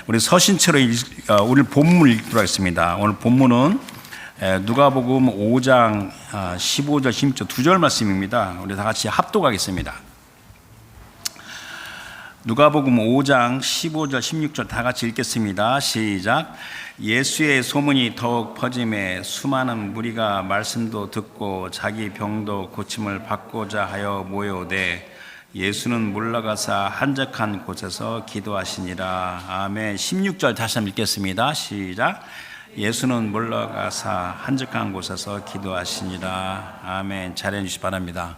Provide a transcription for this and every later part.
우리 서신처로 오늘 본문을 읽도록 하겠습니다. 오늘 본문은 누가복음 5장 15절 16절 2절 말씀입니다. 우리 다 같이 합독하겠습니다. 누가복음 5장 15절 16절 다 같이 읽겠습니다. 시작. 예수의 소문이 더욱 퍼짐에 수많은 무리가 말씀도 듣고 자기 병도 고침을 받고자 하여 모여오되 예수는 물러가사 한적한 곳에서 기도하시니라. 아멘. 16절 다시 한번 읽겠습니다. 시작. 예수는 물러가사 한적한 곳에서 기도하시니라. 아멘. 잘해 주시기 바랍니다.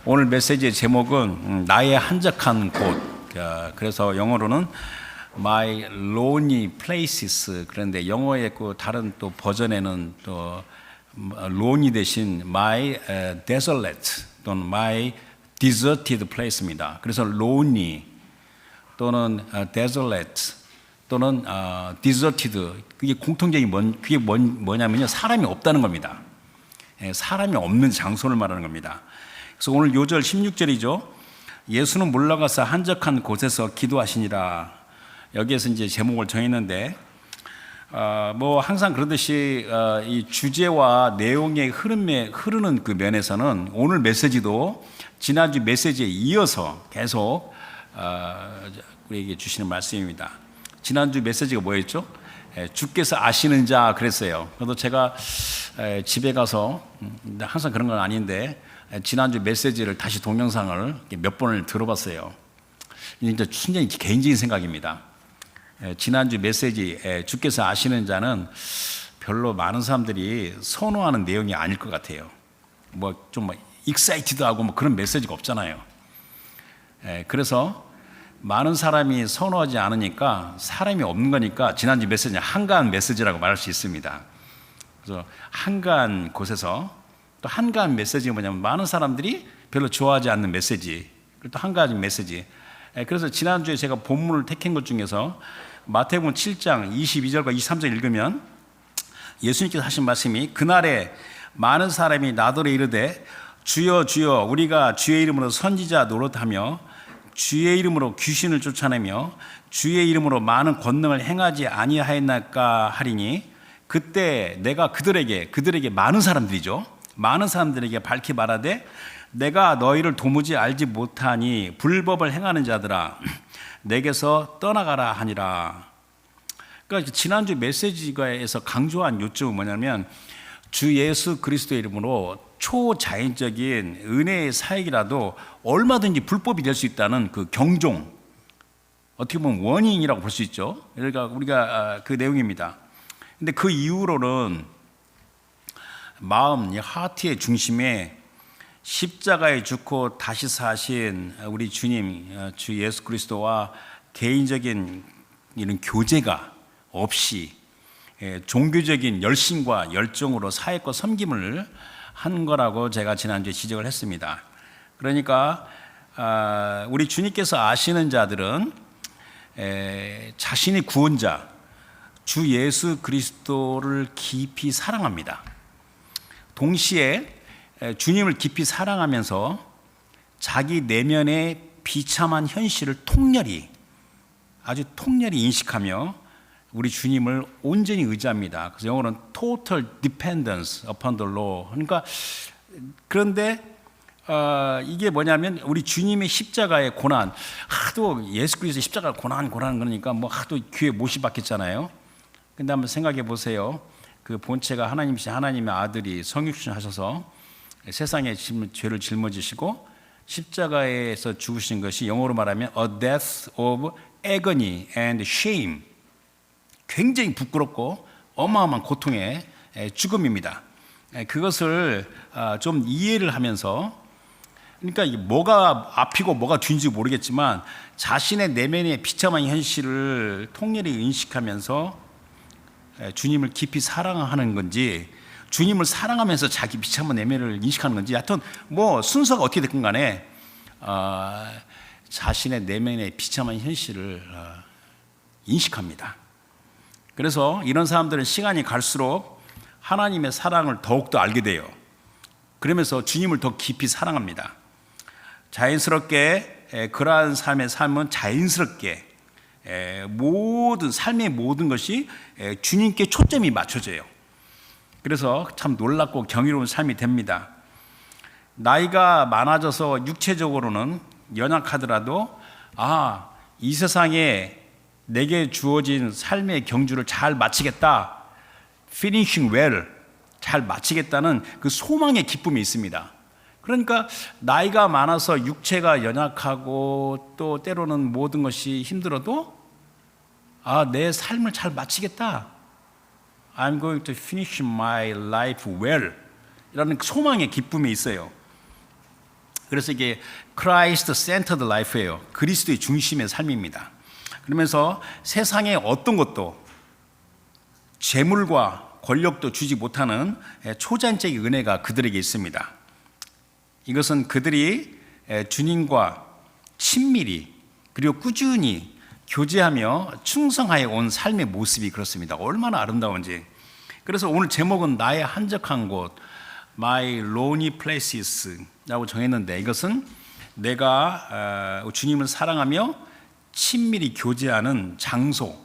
오늘 메시지의 제목은 나의 한적한 곳. 그래서 영어로는 My Lonely Places. 그런데 영어의 그 다른 또 버전에는 또 lonely 대신 My Desolate 또는 My Deserted Place입니다. 그래서 lonely 또는 desolate 또는 deserted, 그게 공통적인 그게 뭐냐면요, 사람이 없다는 겁니다. 사람이 없는 장소를 말하는 겁니다. 그래서 오늘 요절 16절이죠. 예수는 물러가서 한적한 곳에서 기도하시니라. 여기에서 이제 제목을 정했는데, 뭐 항상 그러듯이 이 주제와 내용의 흐르는 그 면에서는 오늘 메시지도 지난주 메시지에 이어서 계속 우리에게 주시는 말씀입니다. 지난주 메시지가 뭐였죠? 주께서 아시는 자 그랬어요. 그래도 제가 집에 가서 항상 그런 건 아닌데 지난주 메시지를 다시 동영상을 몇 번을 들어봤어요. 이제 순전히 개인적인 생각입니다. 지난주 메시지 주께서 아시는 자는 별로 많은 사람들이 선호하는 내용이 아닐 것 같아요. 뭐 좀 익사이티드하고 뭐 그런 메시지가 없잖아요. 그래서 많은 사람이 선호하지 않으니까 사람이 없는 거니까 지난주 메시지는 한가한 메시지라고 말할 수 있습니다. 그래서 한가한 곳에서 또 한가한 메시지가 뭐냐면 많은 사람들이 별로 좋아하지 않는 메시지, 또 한가한 메시지. 그래서 지난주에 제가 본문을 택한 것 중에서 마태복음 7장 22절과 23절 읽으면 예수님께서 하신 말씀이 그날에 많은 사람이 나더러 이르되 주여 주여 우리가 주의 이름으로 선지자 노릇하며 주의 이름으로 귀신을 쫓아내며 주의 이름으로 많은 권능을 행하지 아니하였나까 하리니 그때 내가 그들에게 많은 사람들이죠. 많은 사람들에게 밝히 말하되 내가 너희를 도무지 알지 못하니 불법을 행하는 자들아 내게서 떠나가라 하니라. 그러니까 지난주 메시지에서 강조한 요점은 뭐냐면 주 예수 그리스도의 이름으로 초자연적인 은혜의 사역이라도 얼마든지 불법이 될 수 있다는 그 경종, 어떻게 보면 워닝이라고 볼 수 있죠. 그러니까 우리가 그 내용입니다. 근데 그 이후로는 마음, 하트의 중심에 십자가에 죽고 다시 사신 우리 주님, 주 예수 그리스도와 개인적인 이런 교제가 없이 종교적인 열심과 열정으로 사역과 섬김을 한 거라고 제가 지난주에 지적을 했습니다. 그러니까 우리 주님께서 아시는 자들은 자신의 구원자 주 예수 그리스도를 깊이 사랑합니다. 동시에 주님을 깊이 사랑하면서 자기 내면의 비참한 현실을 아주 통렬히 인식하며 우리 주님을 온전히 의지합니다. 그래서 영어로는 total dependence upon the Lord. 그러니까 그런데 이게 뭐냐면 우리 주님의 십자가의 고난, 하도 예수 그리스도의 십자가 고난 그러니까 뭐 하도 귀에 못이 박혔잖아요. 근데 한번 생각해 보세요. 그 본체가 하나님이신 하나님의 아들이 성육신 하셔서 세상의 죄를 짊어지시고 십자가에서 죽으신 것이 영어로 말하면 a death of agony and shame. 굉장히 부끄럽고 어마어마한 고통의 죽음입니다. 그것을 좀 이해를 하면서, 그러니까 뭐가 앞이고 뭐가 뒤인지 모르겠지만 자신의 내면의 비참한 현실을 통렬히 인식하면서 주님을 깊이 사랑하는 건지 주님을 사랑하면서 자기 비참한 내면을 인식하는 건지, 하여튼 뭐 순서가 어떻게 됐건 간에 자신의 내면의 비참한 현실을 인식합니다. 그래서 이런 사람들은 시간이 갈수록 하나님의 사랑을 더욱더 알게 돼요. 그러면서 주님을 더 깊이 사랑합니다. 자연스럽게 그러한 삶의 삶은 자연스럽게 모든 삶의 모든 것이 주님께 초점이 맞춰져요. 그래서 참 놀랍고 경이로운 삶이 됩니다. 나이가 많아져서 육체적으로는 연약하더라도 이 세상에 내게 주어진 삶의 경주를 잘 마치겠다, finishing well, 잘 마치겠다는 그 소망의 기쁨이 있습니다. 그러니까 나이가 많아서 육체가 연약하고 또 때로는 모든 것이 힘들어도 내 삶을 잘 마치겠다, I'm going to finish my life well, 이라는 소망의 기쁨이 있어요. 그래서 이게 Christ-centered life예요. 그리스도의 중심의 삶입니다. 그러면서 세상의 어떤 것도 재물과 권력도 주지 못하는 초자연적인 은혜가 그들에게 있습니다. 이것은 그들이 주님과 친밀히 그리고 꾸준히 교제하며 충성하여 온 삶의 모습이 그렇습니다. 얼마나 아름다운지. 그래서 오늘 제목은 나의 한적한 곳, My Lonely Places 라고 정했는데, 이것은 내가 주님을 사랑하며 친밀히 교제하는 장소,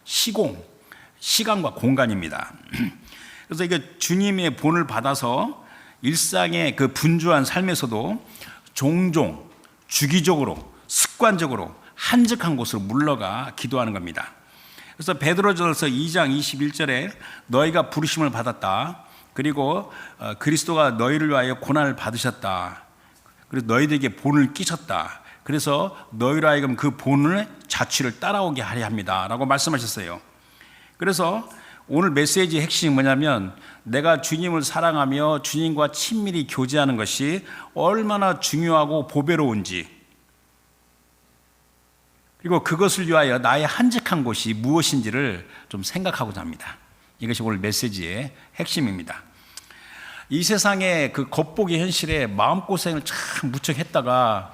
시공, 시간과 공간입니다. 그래서 이게 주님의 본을 받아서 일상의 그 분주한 삶에서도 종종 주기적으로 습관적으로 한적한 곳으로 물러가 기도하는 겁니다. 그래서 베드로전서 2장 21절에 너희가 부르심을 받았다, 그리고 그리스도가 너희를 위하여 고난을 받으셨다, 그래서 너희들에게 본을 끼쳤다, 그래서 너희로 하여금 그 본을 자취를 따라오게 하려 합니다 라고 말씀하셨어요. 그래서 오늘 메시지의 핵심이 뭐냐면, 내가 주님을 사랑하며 주님과 친밀히 교제하는 것이 얼마나 중요하고 보배로운지, 그리고 그것을 위하여 나의 한적한 곳이 무엇인지를 좀 생각하고자 합니다. 이것이 오늘 메시지의 핵심입니다. 이 세상의 그 겉보기 현실에 마음고생을 참 무척 했다가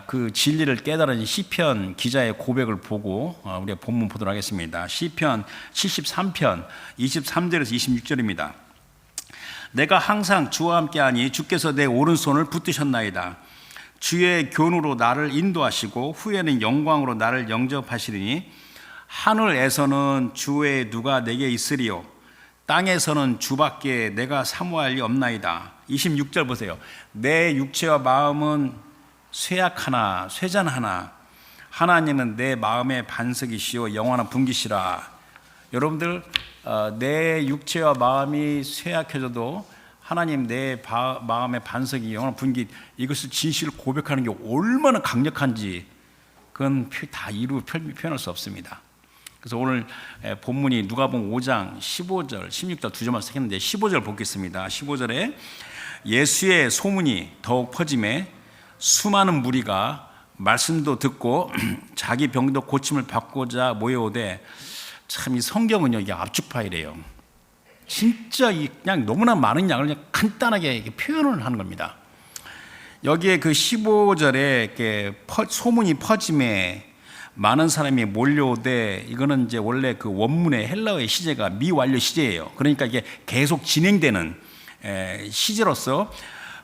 그 진리를 깨달은 시편 기자의 고백을 보고 우리가 본문 보도록 하겠습니다. 시편 73편 23절에서 26절입니다. 내가 항상 주와 함께하니 주께서 내 오른손을 붙드셨나이다. 주의 교훈으로 나를 인도하시고 후에는 영광으로 나를 영접하시리니 하늘에서는 주 외에 누가 내게 있으리요, 땅에서는 주밖에 내가 사모할 리 없나이다. 26절 보세요. 내 육체와 마음은 쇠약하나 쇠잔하나 하나님은 내 마음의 반석이시요 영원한 분기시라. 여러분들, 내 육체와 마음이 쇠약해져도 하나님 내 마음의 반석이 영원한 분기, 이것을 진실을 고백하는 게 얼마나 강력한지 그건 다 이루 표현할 수 없습니다. 그래서 오늘 본문이 누가복음 5장 15절 16절 두 절만 썼는데 15절 보겠습니다. 15절에 예수의 소문이 더욱 퍼짐에 수많은 무리가 말씀도 듣고 자기 병도 고침을 받고자 모여오되, 참 이 성경은요, 이게 압축 파일이에요. 진짜 그냥 너무나 많은 양을 그냥 간단하게 이렇게 표현을 하는 겁니다. 여기에 그 15절에 이렇게 소문이 퍼짐에 많은 사람이 몰려오되, 이거는 이제 원래 그 원문의 헬라어의 시제가 미완료 시제예요. 그러니까 이게 계속 진행되는 시제로서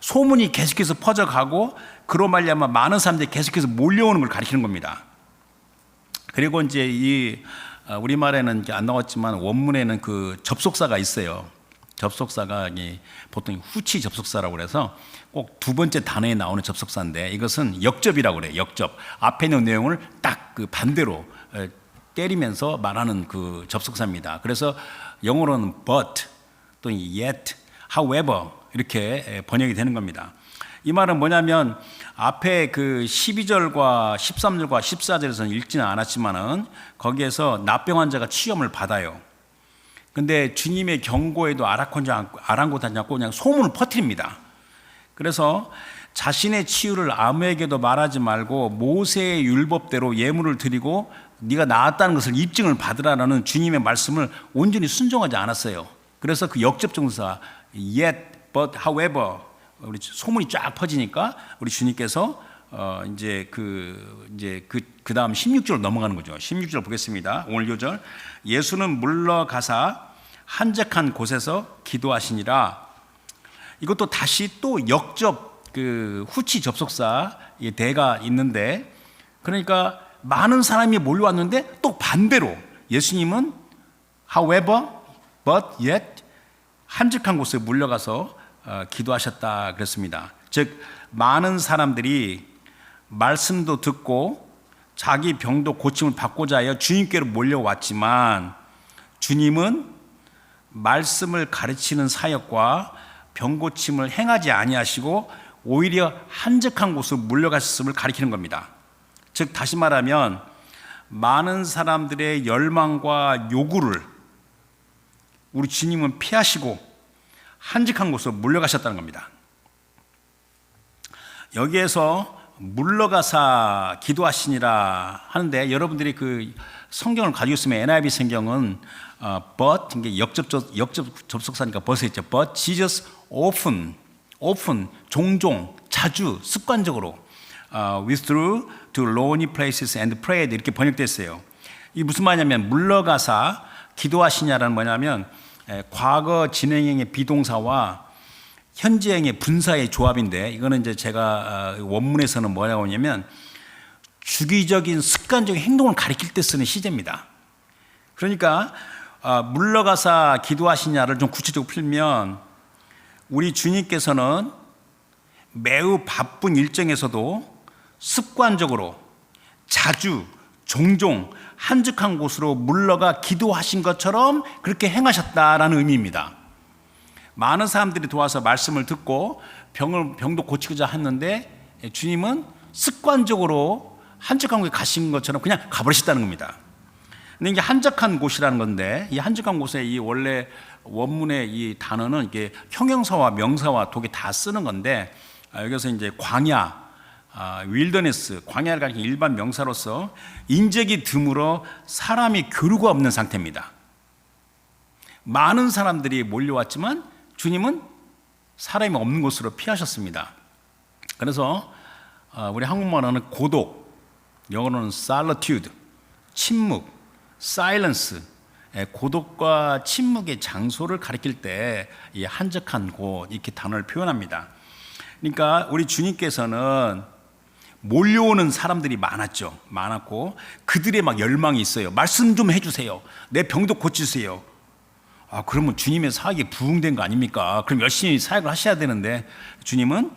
소문이 계속해서 퍼져가고 그로 말미암아 많은 사람들이 계속해서 몰려오는 걸 가리키는 겁니다. 그리고 이제 이 우리말에는 안 나왔지만 원문에는 그 접속사가 있어요. 접속사가 보통 후치 접속사라고 그래서 꼭 두 번째 단어에 나오는 접속사인데, 이것은 역접이라고 그래요. 역접. 앞에 있는 내용을 딱 그 반대로 때리면서 말하는 그 접속사입니다. 그래서 영어로는 but 또는 yet, however 이렇게 번역이 되는 겁니다. 이 말은 뭐냐면, 앞에 그 12절과 13절과 14절에서는 읽지는 않았지만은 거기에서 납병 환자가 치유를 받아요. 근데 주님의 경고에도 아랑곳하지 않고 그냥 소문을 퍼뜨립니다. 그래서 자신의 치유를 아무에게도 말하지 말고 모세의 율법대로 예물을 드리고 네가 나았다는 것을 입증을 받으라라는 주님의 말씀을 온전히 순종하지 않았어요. 그래서 그 역접정사 yet, but, however, 우리 소문이 쫙 퍼지니까 우리 주님께서 이제 그 다음 16절 넘어가는 거죠. 16절 보겠습니다. 오늘 요절. 예수는 물러가사 한적한 곳에서 기도하시니라. 이것도 다시 또 역접 그 후치 접속사의 대가 있는데, 그러니까 많은 사람이 몰려왔는데 또 반대로 예수님은 however, but yet 한적한 곳에 물러가서 기도하셨다 그랬습니다. 즉 많은 사람들이 말씀도 듣고 자기 병도 고침을 받고자 하여 주님께로 몰려왔지만 주님은 말씀을 가르치는 사역과 병 고침을 행하지 아니하시고 오히려 한적한 곳으로 물러가셨음을 가리키는 겁니다. 즉 다시 말하면 많은 사람들의 열망과 요구를 우리 주님은 피하시고 한적한 곳으로 물러가셨다는 겁니다. 여기에서 물러가사 기도하시니라 하는데 여러분들이 그 성경을 가지고 있으면 NIV 성경은 but 이게 역접 접속사니까 but에 있죠. But Jesus often 종종 자주 습관적으로 withdrew to lonely places and prayed 이렇게 번역됐어요. 이 무슨 말이냐면 물러가사 기도하시냐라는 뭐냐면 과거 진행형의 비동사와 현재형의 분사의 조합인데 이거는 이제 제가 원문에서는 뭐라고 하냐면 주기적인 습관적인 행동을 가리킬 때 쓰는 시제입니다. 그러니까 물러가사 기도하시냐를 좀 구체적으로 풀면 우리 주님께서는 매우 바쁜 일정에서도 습관적으로 자주 종종 한적한 곳으로 물러가 기도하신 것처럼 그렇게 행하셨다라는 의미입니다. 많은 사람들이 도와서 말씀을 듣고 병도 고치고자 했는데 주님은 습관적으로 한적한 곳에 가신 것처럼 그냥 가버리셨다는 겁니다. 근데 이게 한적한 곳이라는 건데 이 한적한 곳에 이 원래 원문의 이 단어는 이게 형용사와 명사와 독이 다 쓰는 건데 여기서 이제 광야, 윌더네스, 광야를 가리키는 일반 명사로서 인적이 드물어 사람이 교류가 없는 상태입니다. 많은 사람들이 몰려왔지만 주님은 사람이 없는 곳으로 피하셨습니다. 그래서 우리 한국말로는 고독, 영어로는 solitude, 침묵, silence, 고독과 침묵의 장소를 가리킬 때 이 한적한 곳 이렇게 단어를 표현합니다. 그러니까 우리 주님께서는 몰려오는 사람들이 많았고 그들의 막 열망이 있어요. 말씀 좀 해주세요. 내 병도 고치세요. 그러면 주님의 사역이 부응된 거 아닙니까? 그럼 열심히 사역을 하셔야 되는데 주님은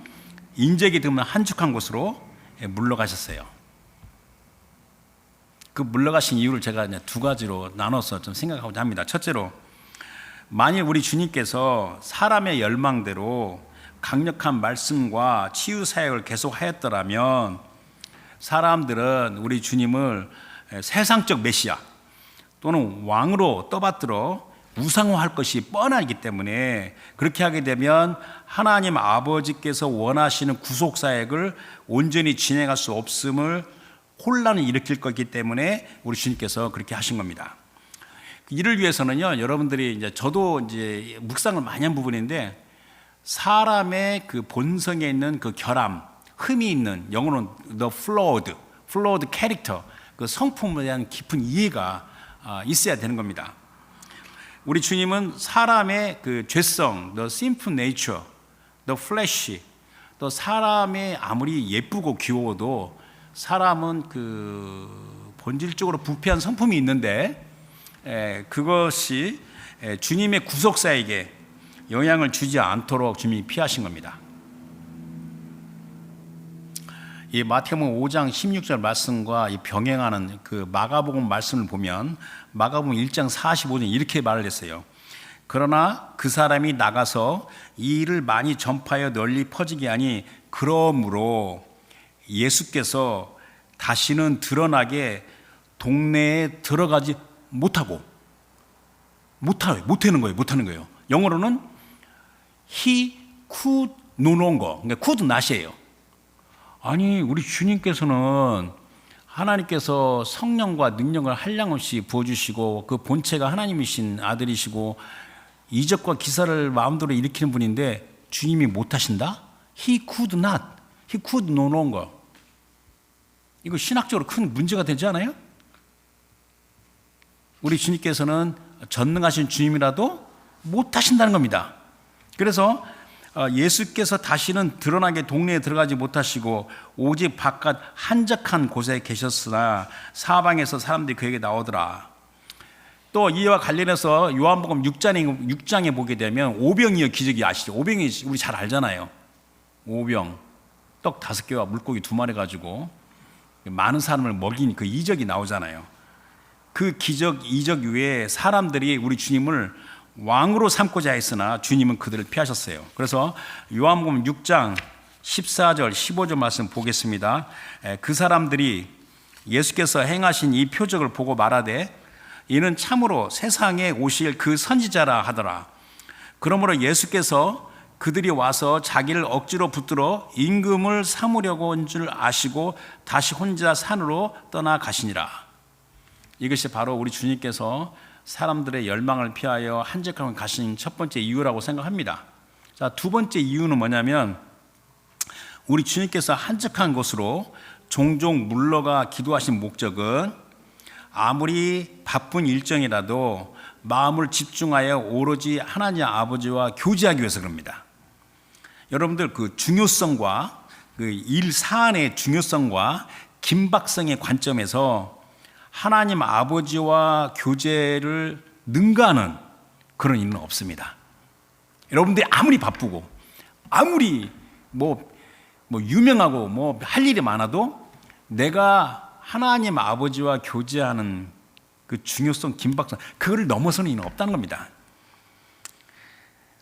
인적이 드문 한적한 곳으로 물러가셨어요. 그 물러가신 이유를 제가 이제 두 가지로 나눠서 좀 생각하고자 합니다. 첫째로 만일 우리 주님께서 사람의 열망대로 강력한 말씀과 치유 사역을 계속하였더라면 사람들은 우리 주님을 세상적 메시아 또는 왕으로 떠받들어 우상화할 것이 뻔하기 때문에 그렇게 하게 되면 하나님 아버지께서 원하시는 구속 사역을 온전히 진행할 수 없음을 혼란을 일으킬 거기 때문에 우리 주님께서 그렇게 하신 겁니다. 이를 위해서는요, 여러분들이 이제 저도 이제 묵상을 많이 한 부분인데 사람의 그 본성에 있는 그 결함, 흠이 있는 영어로는 the flawed character, 그 성품에 대한 깊은 이해가 있어야 되는 겁니다. 우리 주님은 사람의 그 죄성, the sinful nature, the flesh, 또 사람의 아무리 예쁘고 귀여워도 사람은 그 본질적으로 부패한 성품이 있는데 그것이 주님의 구속사에게 영향을 주지 않도록 주님이 피하신 겁니다. 이 마태복음 5장 16절 말씀과 이 병행하는 그 마가복음 말씀을 보면 마가복음 1장 45절 이렇게 말을 했어요. 그러나 그 사람이 나가서 이 일을 많이 전파하여 널리 퍼지게 하니 그러므로 예수께서 다시는 드러나게 동네에 들어가지 못하는 거예요. 영어로는 he could no longer, 그러니까 could not이에요. 아니 우리 주님께서는 하나님께서 성령과 능력을 한량없이 부어주시고 그 본체가 하나님이신 아들이시고 이적과 기사를 마음대로 일으키는 분인데 주님이 못하신다? He could not, he could no longer. 이거 신학적으로 큰 문제가 되지 않아요? 우리 주님께서는 전능하신 주님이라도 못하신다는 겁니다. 그래서 예수께서 다시는 드러나게 동네에 들어가지 못하시고 오직 바깥 한적한 곳에 계셨으나 사방에서 사람들이 그에게 나오더라. 또 이와 관련해서 요한복음 6장에 보게 되면 오병이어 기적이 아시죠? 오병이 우리 잘 알잖아요. 오병, 떡 5개와 물고기 2마리 가지고 많은 사람을 먹인 그 이적이 나오잖아요. 그 기적, 이적 외에 사람들이 우리 주님을 왕으로 삼고자 했으나 주님은 그들을 피하셨어요. 그래서 요한복음 6장 14절 15절 말씀 보겠습니다. 그 사람들이 예수께서 행하신 이 표적을 보고 말하되 이는 참으로 세상에 오실 그 선지자라 하더라. 그러므로 예수께서 그들이 와서 자기를 억지로 붙들어 임금을 삼으려고 온 줄 아시고 다시 혼자 산으로 떠나가시니라. 이것이 바로 우리 주님께서 사람들의 열망을 피하여 한적하게 가신 첫 번째 이유라고 생각합니다. 자, 두 번째 이유는 뭐냐면 우리 주님께서 한적한 곳으로 종종 물러가 기도하신 목적은 아무리 바쁜 일정이라도 마음을 집중하여 오로지 하나님 아버지와 교제하기 위해서 그럽니다. 여러분들 그 중요성과 그 일 사안의 중요성과 긴박성의 관점에서 하나님 아버지와 교제를 능가하는 그런 일은 없습니다. 여러분들이 아무리 바쁘고 아무리 뭐 유명하고 할 일이 많아도 내가 하나님 아버지와 교제하는 그 중요성, 긴박성, 그걸 넘어서는 일은 없다는 겁니다.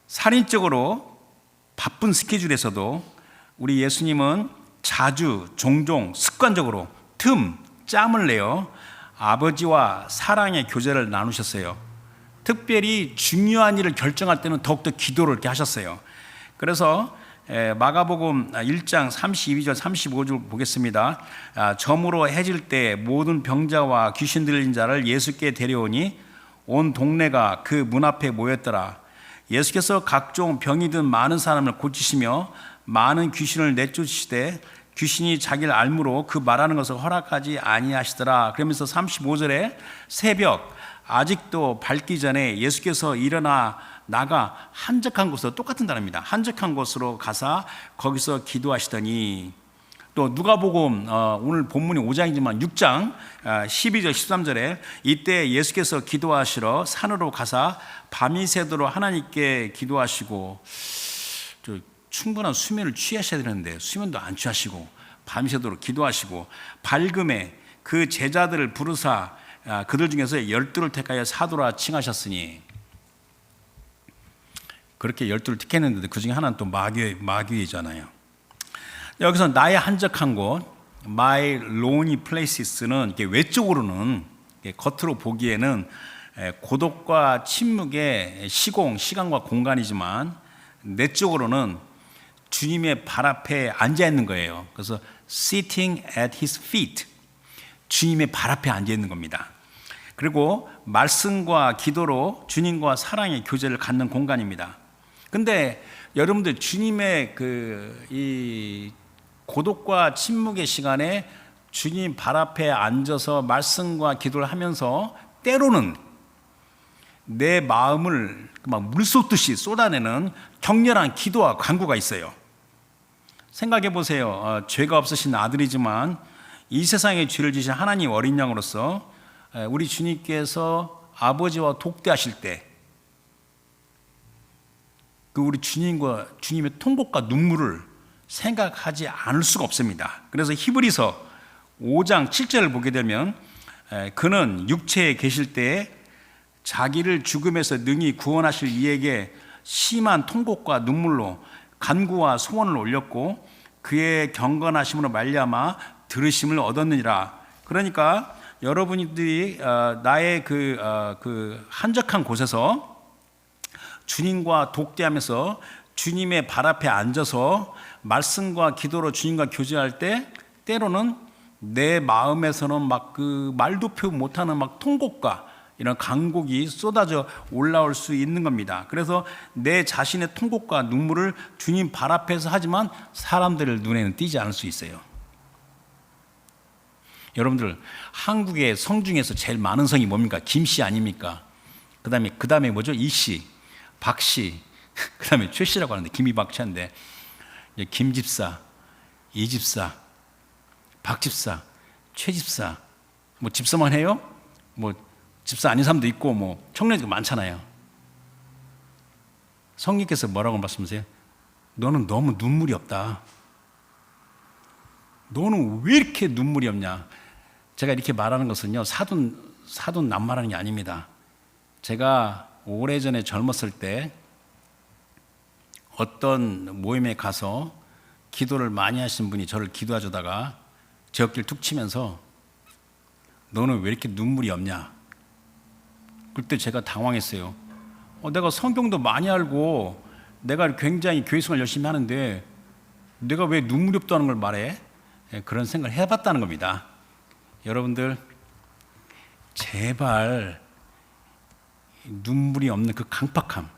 살인적으로 바쁜 스케줄에서도 우리 예수님은 자주, 종종, 습관적으로 짬을 내어 아버지와 사랑의 교제를 나누셨어요. 특별히 중요한 일을 결정할 때는 더욱더 기도를 이렇게 하셨어요. 그래서 마가복음 1장 32절 35절 보겠습니다. 저물어 해질 때 모든 병자와 귀신 들린 자를 예수께 데려오니 온 동네가 그 문 앞에 모였더라. 예수께서 각종 병이 든 많은 사람을 고치시며 많은 귀신을 내쫓으시되 귀신이 자기를 알므로 그 말하는 것을 허락하지 아니하시더라. 그러면서 35절에 새벽 아직도 밝기 전에 예수께서 일어나 나가 한적한 곳으로, 똑같은 단어입니다, 한적한 곳으로 가사 거기서 기도하시더니, 또 누가복음 오늘 본문이 5장이지만 6장 12절 13절에 이때 예수께서 기도하시러 산으로 가사 밤이 새도록 하나님께 기도하시고, 충분한 수면을 취하셔야 되는데 수면도 안 취하시고 밤이 새도록 기도하시고, 밝음에 그 제자들을 부르사 그들 중에서 12를 택하여 사도라 칭하셨으니, 그렇게 12를 택했는데 그 중에 하나는 또 마귀이잖아요. 여기서 나의 한적한 곳, My Lonely Places는 외적으로는, 겉으로 보기에는 고독과 침묵의 시간과 공간이지만 내적으로는 주님의 발 앞에 앉아 있는 거예요. 그래서 sitting at his feet, 주님의 발 앞에 앉아 있는 겁니다. 그리고 말씀과 기도로 주님과 사랑의 교제를 갖는 공간입니다. 근데 여러분들 주님의 이 고독과 침묵의 시간에 주님 발 앞에 앉아서 말씀과 기도를 하면서 때로는 내 마음을 막 물쏟듯이 쏟아내는 격렬한 기도와 간구가 있어요. 생각해 보세요. 죄가 없으신 아들이지만 이 세상에 죄를 지신 하나님 어린 양으로서 우리 주님께서 아버지와 독대하실 때 그 우리 주님의 통곡과 눈물을 생각하지 않을 수가 없습니다. 그래서 히브리서 5장 7절을 보게 되면 그는 육체에 계실 때에 자기를 죽음에서 능히 구원하실 이에게 심한 통곡과 눈물로 간구와 소원을 올렸고 그의 경건하심으로 말미암아 들으심을 얻었느니라. 그러니까 여러분들이 나의 그 한적한 곳에서 주님과 독대하면서 주님의 발 앞에 앉아서 말씀과 기도로 주님과 교제할 때 때로는 내 마음에서는 막 그 말도 표현 못하는 막 통곡과 이런 간곡이 쏟아져 올라올 수 있는 겁니다. 그래서 내 자신의 통곡과 눈물을 주님 발 앞에서 하지만 사람들 눈에는 띄지 않을 수 있어요. 여러분들, 한국의 성 중에서 제일 많은 성이 뭡니까? 김씨 아닙니까? 그 다음에 뭐죠? 이씨, 박씨, 그 다음에 최 씨라고 하는데 김이 박차인데 김 집사, 이 집사, 박 집사, 최 집사, 뭐 집사만 해요? 뭐 집사 아닌 사람도 있고 뭐 청년들 많잖아요. 성령께서 뭐라고 말씀하세요? 너는 너무 눈물이 없다. 너는 왜 이렇게 눈물이 없냐? 제가 이렇게 말하는 것은요, 사돈 낱말하는 게 아닙니다. 제가 오래전에 젊었을 때 어떤 모임에 가서 기도를 많이 하신 분이 저를 기도해 주다가 제 어깨를 툭 치면서 너는 왜 이렇게 눈물이 없냐? 그때 제가 당황했어요. 내가 성경도 많이 알고 내가 굉장히 교회생활 열심히 하는데 내가 왜 눈물이 없다는 걸 말해? 그런 생각을 해봤다는 겁니다. 여러분들 제발 눈물이 없는 그 강팍함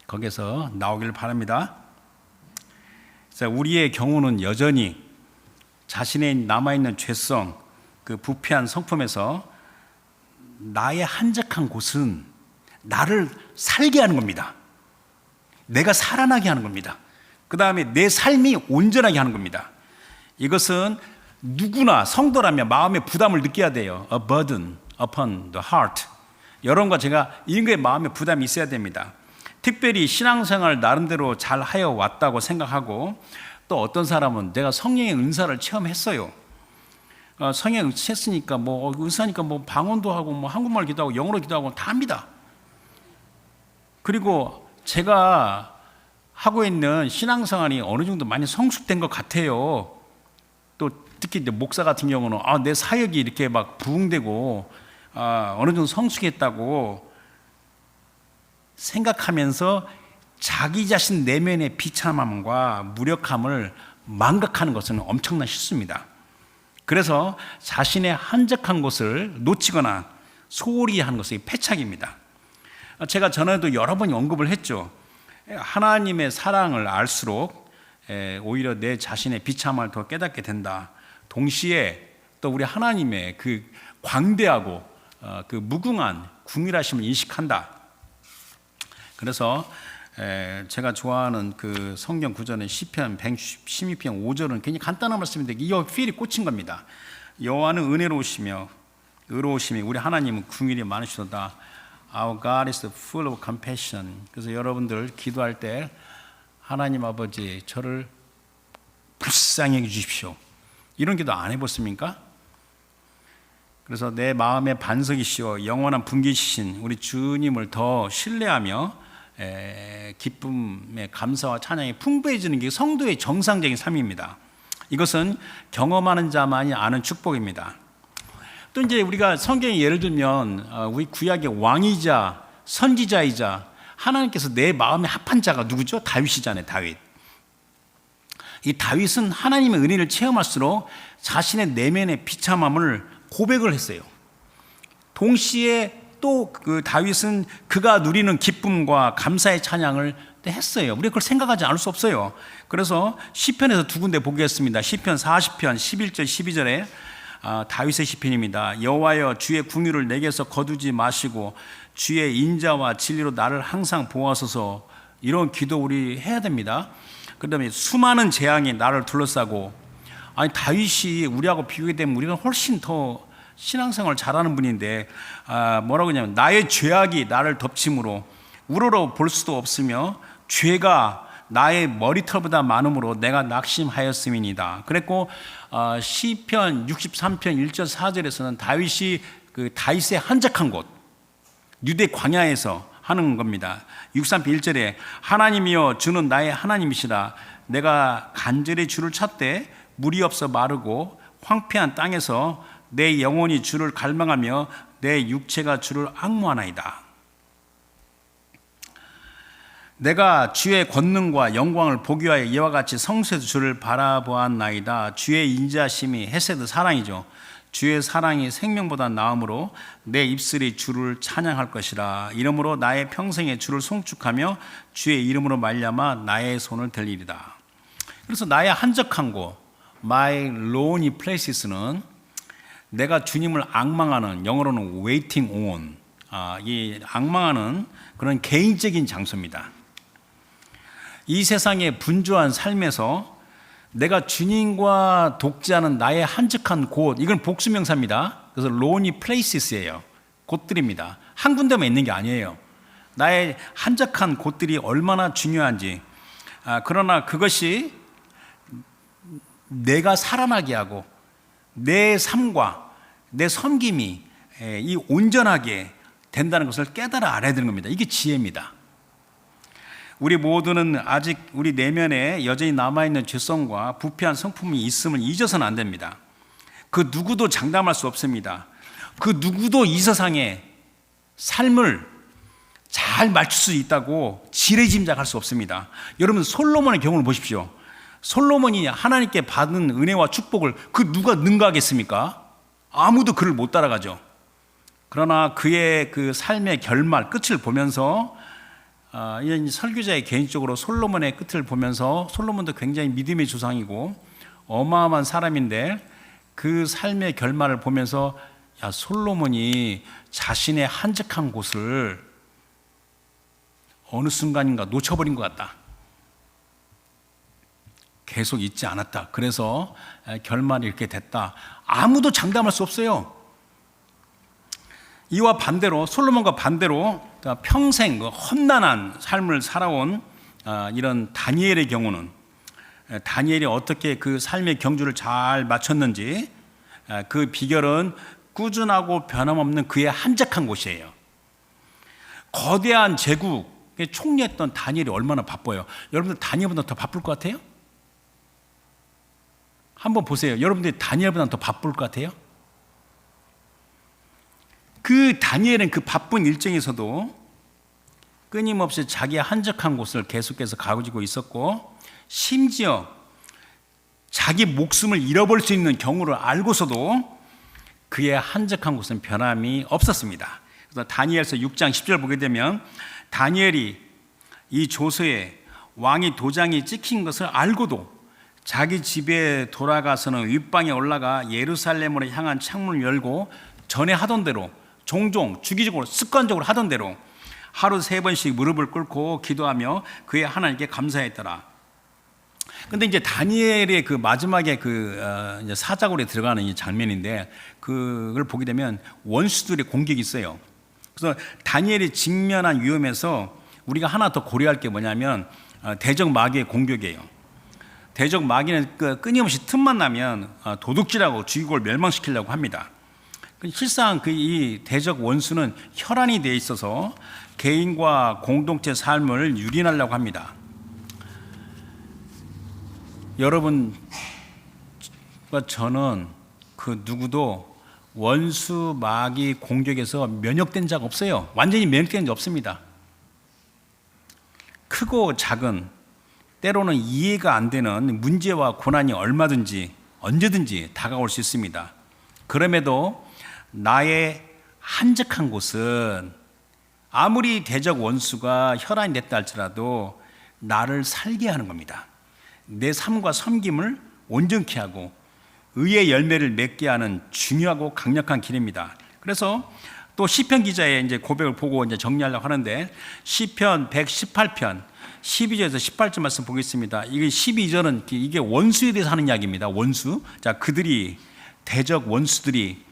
거기서 나오기를 바랍니다. 자, 우리의 경우는 여전히 자신의 남아있는 죄성, 그 부패한 성품에서 나의 한적한 곳은 나를 살게 하는 겁니다. 내가 살아나게 하는 겁니다. 그 다음에 내 삶이 온전하게 하는 겁니다. 이것은 누구나 성도라면 마음의 부담을 느껴야 돼요. A burden upon the heart. 여러분과 제가 이런 거에 마음의 부담이 있어야 됩니다. 특별히 신앙생활 나름대로 잘 하여 왔다고 생각하고, 또 어떤 사람은 내가 성령의 은사를 체험했어요. 성령의 은사 했으니까 뭐 은사니까 뭐 방언도 하고 뭐 한국말 기도하고 영어로 기도하고 다 합니다. 그리고 제가 하고 있는 신앙생활이 어느 정도 많이 성숙된 것 같아요. 또 특히 이제 목사 같은 경우는 내 사역이 이렇게 막 부흥되고 어느 정도 성숙했다고 생각하면서 자기 자신 내면의 비참함과 무력함을 망각하는 것은 엄청나게 쉽습니다. 그래서 자신의 한적한 곳을 놓치거나 소홀히 하는 것이 패착입니다. 제가 전에도 여러 번 언급을 했죠. 하나님의 사랑을 알수록 오히려 내 자신의 비참함을 더 깨닫게 된다. 동시에 또 우리 하나님의 그 광대하고 그 무궁한 궁일하심을 인식한다. 그래서 제가 좋아하는 그 성경 구절은 시편 112편 5절은 굉장히 간단한 말씀인데 이 필이 꽂힌 겁니다. 여호와는 은혜로우시며 의로우심이 우리 하나님은 긍휼이 많으시도다. Our God is full of compassion. 그래서 여러분들 기도할 때 하나님 아버지 저를 불쌍히 해 주십시오. 이런 기도 안 해봤습니까? 그래서 내 마음의 반석이시오 영원한 분기시신 우리 주님을 더 신뢰하며 기쁨의 감사와 찬양이 풍부해지는 게 성도의 정상적인 삶입니다. 이것은 경험하는 자만이 아는 축복입니다. 또 이제 우리가 성경에 예를 들면 우리 구약의 왕이자 선지자이자 하나님께서 내 마음에 합한 자가 누구죠? 다윗이잖아요. 다윗. 이 다윗은 하나님의 은혜를 체험할수록 자신의 내면의 비참함을 고백을 했어요. 동시에 또 그 다윗은 그가 누리는 기쁨과 감사의 찬양을 했어요. 우리가 그걸 생각하지 않을 수 없어요. 그래서 시편에서 두 군데 보겠습니다. 시편 40편 11절 12절에 다윗의 시편입니다. 여호와여 주의 궁휼을 내게서 거두지 마시고 주의 인자와 진리로 나를 항상 보호하소서. 이런 기도 우리 해야 됩니다. 그 다음에 수많은 재앙이 나를 둘러싸고, 다윗이 우리하고 비교하게 되면 우리가 훨씬 더 신앙생활을 잘하는 분인데 뭐라고 하냐면 나의 죄악이 나를 덮침으로 우러러 볼 수도 없으며 죄가 나의 머리털보다 많음으로 내가 낙심하였음이니이다. 그랬고 시편 63편 1절 4절에서는 다윗이 그 다윗의 한적한 곳 유대 광야에서 하는 겁니다. 63편 1절에 하나님이여 주는 나의 하나님이시라. 내가 간절히 주를 찾되 물이 없어 마르고 황폐한 땅에서 내 영혼이 주를 갈망하며 내 육체가 주를 앙모하나이다. 내가 주의 권능과 영광을 보기 위하여 이와 같이 성소에서 주를 바라보았나이다. 주의 인자심이 헤세드 사랑이죠. 주의 사랑이 생명보다 나음으로 내 입술이 주를 찬양할 것이라. 이러므로 나의 평생에 주를 송축하며 주의 이름으로 말미암아 나의 손을 들리리다. 그래서 나의 한적한 곳 My lonely places는 내가 주님을 앙망하는, 영어로는 waiting on, 이 앙망하는 그런 개인적인 장소입니다. 이 세상의 분주한 삶에서 내가 주님과 독재하는 나의 한적한 곳, 이건 복수명사입니다. 그래서 lonely places예요. 곳들입니다. 한 군데만 있는 게 아니에요. 나의 한적한 곳들이 얼마나 중요한지. 그러나 그것이 내가 살아나게 하고 내 삶과 내 섬김이 이 온전하게 된다는 것을 깨달아 알아야 되는 겁니다. 이게 지혜입니다. 우리 모두는 아직 우리 내면에 여전히 남아있는 죄성과 부패한 성품이 있음을 잊어서는 안 됩니다. 그 누구도 장담할 수 없습니다. 그 누구도 이 세상에 삶을 잘 맞출 수 있다고 지레짐작할 수 없습니다. 여러분 솔로몬의 경우를 보십시오. 솔로몬이 하나님께 받은 은혜와 축복을 그 누가 능가하겠습니까? 아무도 그를 못 따라가죠. 그러나 그의 그 삶의 결말 끝을 보면서 이 설교자의 개인적으로 솔로몬의 끝을 보면서 솔로몬도 굉장히 믿음의 조상이고 어마어마한 사람인데 그 삶의 결말을 보면서 야, 솔로몬이 자신의 한적한 곳을 어느 순간인가 놓쳐버린 것 같다. 계속 잊지 않았다. 그래서 결말이 이렇게 됐다. 아무도 장담할 수 없어요. 이와 반대로 솔로몬과 반대로 평생 험난한 삶을 살아온 이런 다니엘의 경우는 다니엘이 어떻게 그 삶의 경주를 잘 마쳤는지 그 비결은 꾸준하고 변함없는 그의 한적한 곳이에요. 거대한 제국에 총리했던 다니엘이 얼마나 바빠요. 여러분들 다니엘보다 더 바쁠 것 같아요? 한번 보세요. 여러분들이 다니엘보다 더 바쁠 것 같아요? 그 다니엘은 그 바쁜 일정에서도 끊임없이 자기의 한적한 곳을 계속해서 가지고 있었고 심지어 자기 목숨을 잃어버릴 수 있는 경우를 알고서도 그의 한적한 곳은 변함이 없었습니다. 그래서 다니엘서 6장 10절 보게 되면 다니엘이 이 조서에 왕이 도장이 찍힌 것을 알고도 자기 집에 돌아가서는 윗방에 올라가 예루살렘으로 향한 창문을 열고 전에 하던 대로 종종 주기적으로 습관적으로 하던 대로 하루 3번씩 무릎을 꿇고 기도하며 그의 하나님께 감사했더라. 근데 이제 다니엘의 그 마지막에 이제 사자굴에 들어가는 이 장면인데 그걸 보게 되면 원수들의 공격이 있어요. 그래서 다니엘이 직면한 위험에서 우리가 하나 더 고려할 게 뭐냐면 대적 마귀의 공격이에요. 대적 마귀는 끊임없이 틈만 나면 도둑질하고 죽이고 멸망시키려고 합니다. 실상 이 대적 원수는 혈안이 되어 있어서 개인과 공동체 삶을 유린하려고 합니다. 여러분과 저는 그 누구도 원수 마귀 공격에서 면역된 자가 없어요. 완전히 면역된 자 없습니다. 크고 작은 때로는 이해가 안 되는 문제와 고난이 얼마든지 언제든지 다가올 수 있습니다. 그럼에도 나의 한적한 곳은 아무리 대적 원수가 혈안이 됐다 할지라도 나를 살게 하는 겁니다. 내 삶과 섬김을 온전케 하고 의의 열매를 맺게 하는 중요하고 강력한 길입니다. 그래서 또 시편 기자의 이제 고백을 보고 이제 정리하려고 하는데 시편 118편 12절에서 18절 말씀 보겠습니다. 이게 12절은 이게 원수에 대해서 하는 이야기입니다. 원수. 자, 그들이 대적 원수들이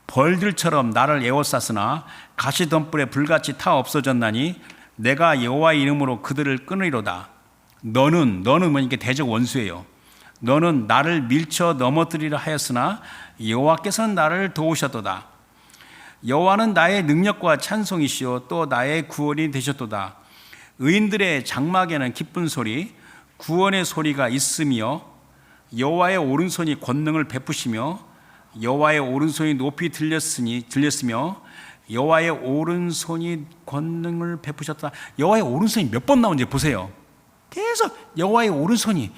벌들처럼 나를 에워쌌으나 가시덤불에 불같이 타 없어졌나니 내가 여호와의 이름으로 그들을 끊으리로다. 너는 뭐니까 대적 원수예요. 너는 나를 밀쳐 넘어뜨리려 하였으나 여호와께서는 나를 도우셨도다. 여호와는 나의 능력과 찬송이시요 또 나의 구원이 되셨도다. 의인들의 장막에는 기쁜 소리 구원의 소리가 있으며 여호와의 오른손이 권능을 베푸시며 여호와의 오른손이 높이 들렸으며 여호와의 오른손이 권능을 베푸셨다. 여호와의 오른손이 몇 번 나오는지 보세요. 계속 여호와의 오른손이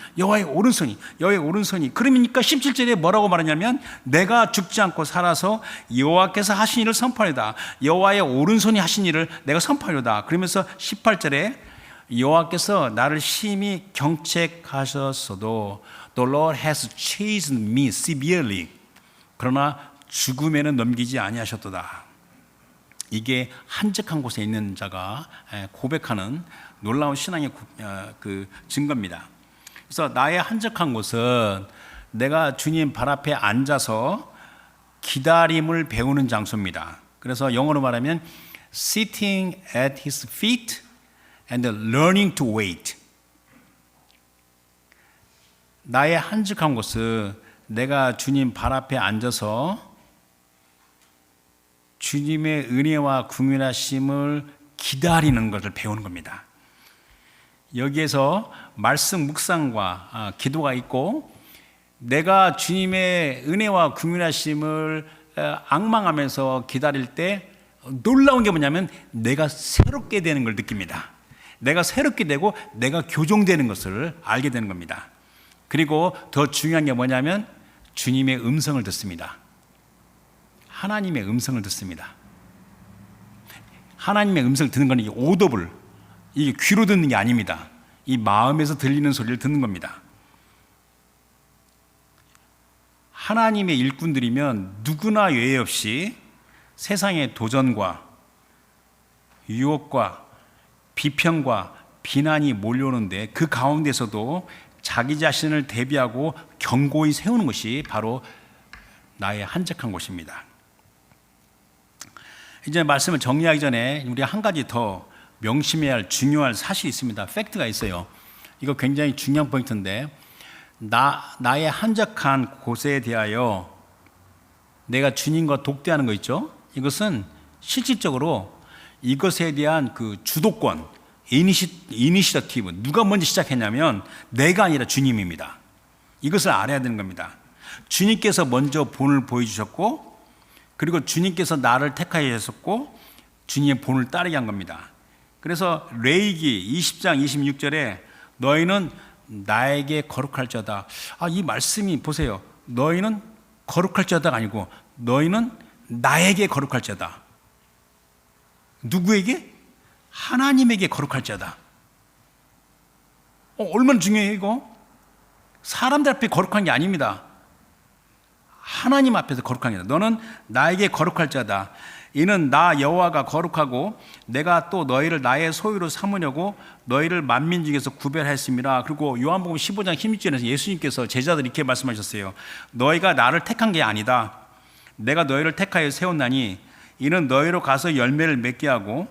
그러니까 17절에 뭐라고 말하냐면 내가 죽지 않고 살아서 여호와께서 하신 일을 선포하리다. 여호와의 오른손이 하신 일을 내가 선포하리다. 그러면서 18절에 여호와께서 나를 심히 경책하셨어도 The Lord has chastened me severely. 그러나 죽음에는 넘기지 아니하셨도다. 이게 한적한 곳에 있는 자가 고백하는 놀라운 신앙의 그 증거입니다. 그래서 나의 한적한 곳은 내가 주님 발 앞에 앉아서 기다림을 배우는 장소입니다. 그래서 영어로 말하면 sitting at his feet and learning to wait. 나의 한적한 곳은 내가 주님 발 앞에 앉아서 주님의 은혜와 긍휼하심을 기다리는 것을 배우는 겁니다. 여기에서 말씀 묵상과 기도가 있고, 내가 주님의 은혜와 긍휼하심을 앙망하면서 기다릴 때 놀라운 게 뭐냐면 내가 새롭게 되는 걸 느낍니다. 내가 새롭게 되고 내가 교정되는 것을 알게 되는 겁니다. 그리고 더 중요한 게 뭐냐면 주님의 음성을 듣습니다. 하나님의 음성을 듣습니다. 하나님의 음성을 듣는 것은 오더블, 이게 귀로 듣는 게 아닙니다. 이 마음에서 들리는 소리를 듣는 겁니다. 하나님의 일꾼들이면 누구나 예외 없이 세상의 도전과 유혹과 비평과 비난이 몰려오는데 그 가운데서도 자기 자신을 대비하고 견고히 세우는 것이 바로 나의 한적한 곳입니다. 이제 말씀을 정리하기 전에 우리 한 가지 더 명심해야 할 중요한 사실이 있습니다. 팩트가 있어요. 이거 굉장히 중요한 포인트인데, 나의 한적한 곳에 대하여 내가 주님과 독대하는 거 있죠? 이것은 실질적으로 이것에 대한 그 주도권, 이니시어티브, 누가 먼저 시작했냐면 내가 아니라 주님입니다. 이것을 알아야 되는 겁니다. 주님께서 먼저 본을 보여주셨고, 그리고 주님께서 나를 택하여 주셨고, 주님의 본을 따르게 한 겁니다. 그래서 레위기 20장 26절에 너희는 나에게 거룩할지어다. 이 말씀이 보세요. 너희는 거룩할지어다가 아니고 너희는 나에게 거룩할지어다. 누구에게? 하나님에게 거룩할지어다. 얼마나 중요해요 이거? 사람들 앞에 거룩한 게 아닙니다. 하나님 앞에서 거룩한 게, 너는 나에게 거룩할지어다. 이는 나 여호와가 거룩하고 내가 또 너희를 나의 소유로 삼으려고 너희를 만민 중에서 구별했습니다. 그리고 요한복음 15장 16절에서 예수님께서 제자들 이렇게 말씀하셨어요. 너희가 나를 택한 게 아니다. 내가 너희를 택하여 세웠나니 이는 너희로 가서 열매를 맺게 하고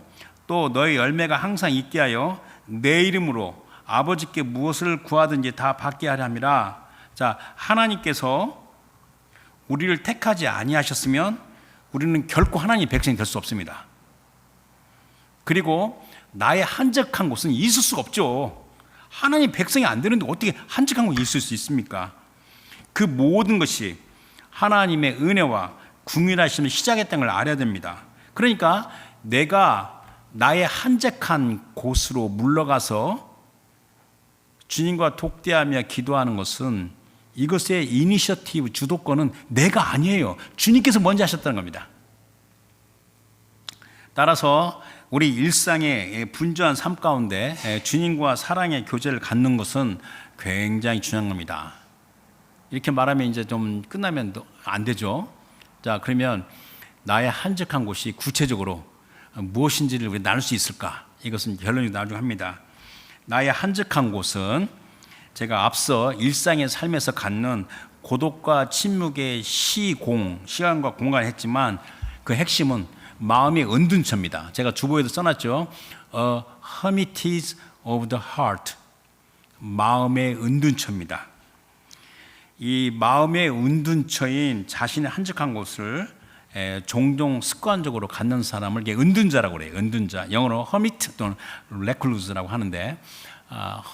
또 너희 열매가 항상 있게 하여 내 이름으로 아버지께 무엇을 구하든지 다 받게 하려 함이라. 자, 하나님께서 우리를 택하지 아니하셨으면 우리는 결코 하나님의 백성이 될 수 없습니다. 그리고 나의 한적한 곳은 있을 수가 없죠. 하나님 백성이 안 되는데 어떻게 한적한 곳이 있을 수 있습니까? 그 모든 것이 하나님의 은혜와 긍휼하심을 시작했다는 걸 알아야 됩니다. 그러니까 내가 나의 한적한 곳으로 물러가서 주님과 독대하며 기도하는 것은, 이것의 이니셔티브, 주도권은 내가 아니에요. 주님께서 먼저 하셨다는 겁니다. 따라서 우리 일상의 분주한 삶 가운데 주님과 사랑의 교제를 갖는 것은 굉장히 중요한 겁니다. 이렇게 말하면 이제 좀 끝나면 안 되죠. 자, 그러면 나의 한적한 곳이 구체적으로 무엇인지를 우리 나눌 수 있을까? 이것은 결론이 나중에 합니다. 나의 한적한 곳은 제가 앞서 일상의 삶에서 갖는 고독과 침묵의 시간과 공간을 했지만 그 핵심은 마음의 은둔처입니다. 제가 주보에도 써놨죠. A hermitage of the heart. 마음의 은둔처입니다. 이 마음의 은둔처인 자신의 한적한 곳을 종종 습관적으로 갖는 사람을 은둔자라고 그래요. 은둔자. 영어로 hermit 또는 recluse라고 하는데,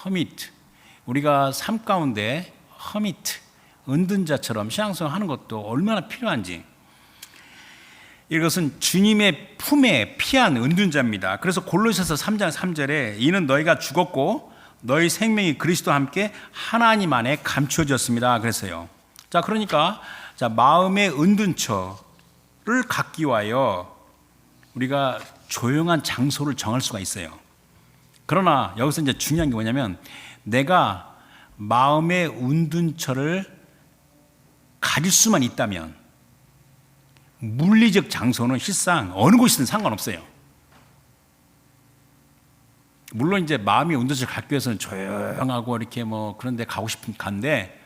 hermit. 우리가 삶 가운데 hermit, 은둔자처럼 신앙생활 하는 것도 얼마나 필요한지. 이것은 주님의 품에 피한 은둔자입니다. 그래서 골로새서 3장 3절에 이는 너희가 죽었고 너희 생명이 그리스도와 함께 하나님 안에 감추어졌습니다. 그랬어요. 자, 그러니까 마음의 은둔처를 갖기 위하여 우리가 조용한 장소를 정할 수가 있어요. 그러나 여기서 이제 중요한 게 뭐냐면, 내가 마음의 은둔처를 가질 수만 있다면, 물리적 장소는 실상 어느 곳이든 상관없어요. 물론 이제 마음이 온전히 갖기 위해서는 조용하고 이렇게 뭐 그런 데 가고 싶은 간데,